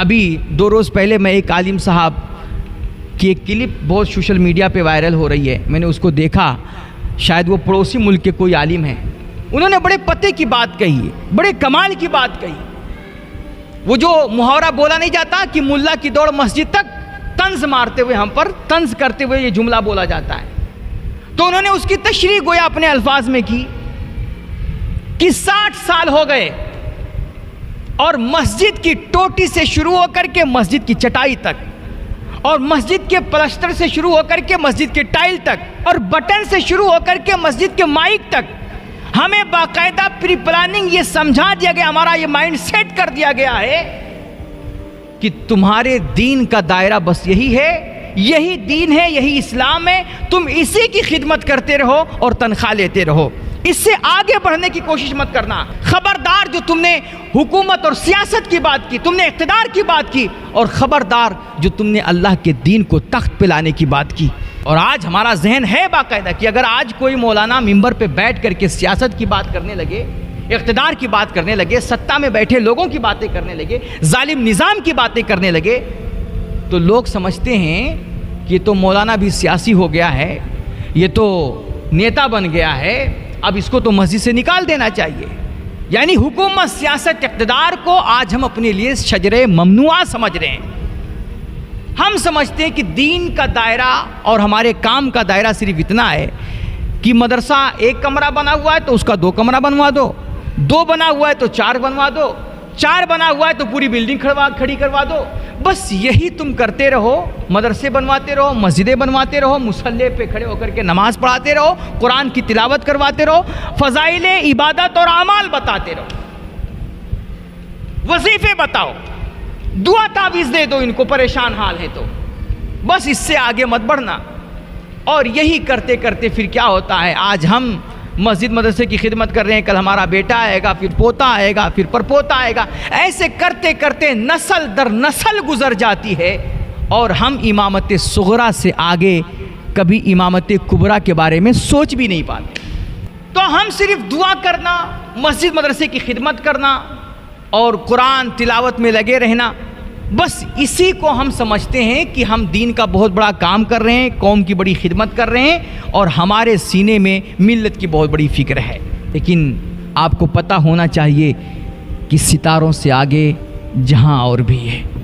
ابھی 2 روز پہلے میں ایک عالم صاحب کی ایک کلپ بہت سوشل میڈیا پہ وائرل ہو رہی ہے، میں نے اس کو دیکھا، شاید وہ پڑوسی ملک کے کوئی عالم ہیں، انہوں نے بڑے پتے کی بات کہی، بڑے کمال کی بات کہی۔ وہ جو محاورہ بولا نہیں جاتا کہ ملا کی دوڑ مسجد تک، طنز مارتے ہوئے ہم پر طنز کرتے ہوئے یہ جملہ بولا جاتا ہے، تو انہوں نے اس کی تشریح گویا اپنے الفاظ میں کی کہ 60 سال ہو گئے اور مسجد کی ٹوٹی سے شروع ہو کر کے مسجد کی چٹائی تک، اور مسجد کے پلسٹر سے شروع ہو کر کے مسجد کے ٹائل تک، اور بٹن سے شروع ہو کر کے مسجد کے مائک تک، ہمیں باقاعدہ پری پلاننگ یہ سمجھا دیا گیا، ہمارا یہ مائنڈ سیٹ کر دیا گیا ہے کہ تمہارے دین کا دائرہ بس یہی ہے، یہی دین ہے، یہی اسلام ہے، تم اسی کی خدمت کرتے رہو اور تنخواہ لیتے رہو، اس سے آگے بڑھنے کی کوشش مت کرنا۔ خبردار جو تم نے حکومت اور سیاست کی بات کی، تم نے اقتدار کی بات کی، اور خبردار جو تم نے اللہ کے دین کو تخت پہ لانے کی بات کی۔ اور آج ہمارا ذہن ہے باقاعدہ کہ اگر آج کوئی مولانا ممبر پہ بیٹھ کر کے سیاست کی بات کرنے لگے، اقتدار کی بات کرنے لگے، سطح میں بیٹھے لوگوں کی باتیں کرنے لگے، ظالم نظام کی باتیں کرنے لگے، تو لوگ سمجھتے ہیں کہ یہ تو مولانا بھی سیاسی ہو گیا ہے، یہ تو نیتا بن گیا ہے، اب اس کو تو مسجد سے نکال دینا چاہیے۔ یعنی حکومت، سیاست، اقتدار کو آج ہم اپنے لیے شجرے ممنوعہ سمجھ رہے ہیں۔ ہم سمجھتے ہیں کہ دین کا دائرہ اور ہمارے کام کا دائرہ صرف اتنا ہے کہ مدرسہ 1 کمرہ بنا ہوا ہے تو اس کا 2 کمرہ بنوا دو، 2 بنا ہوا ہے تو 4 بنوا دو، 4 بنا ہوا ہے تو پوری بلڈنگ کھڑی کروا دو، بس یہی تم کرتے رہو، مدرسے بنواتے رہو، مسجدیں بنواتے رہو، مصلی پہ کھڑے ہو کر کے نماز پڑھاتے رہو، قرآن کی تلاوت کرواتے رہو، فضائل عبادت اور اعمال بتاتے رہو، وظیفے بتاؤ، دعا تعویذ دے دو ان کو پریشان حال ہے تو، بس اس سے آگے مت بڑھنا۔ اور یہی کرتے کرتے پھر کیا ہوتا ہے، آج ہم مسجد مدرسے کی خدمت کر رہے ہیں، کل ہمارا بیٹا آئے گا، پھر پوتا آئے گا، پھر پرپوتا آئے گا، ایسے کرتے کرتے نسل در نسل گزر جاتی ہے، اور ہم امامت صغرا سے آگے کبھی امامت کبریٰ کے بارے میں سوچ بھی نہیں پاتے۔ تو ہم صرف دعا کرنا، مسجد مدرسے کی خدمت کرنا اور قرآن تلاوت میں لگے رہنا، بس اسی کو ہم سمجھتے ہیں کہ ہم دین کا بہت بڑا کام کر رہے ہیں، قوم کی بڑی خدمت کر رہے ہیں، اور ہمارے سینے میں ملت کی بہت بڑی فکر ہے۔ لیکن آپ کو پتہ ہونا چاہیے کہ ستاروں سے آگے جہاں اور بھی ہے۔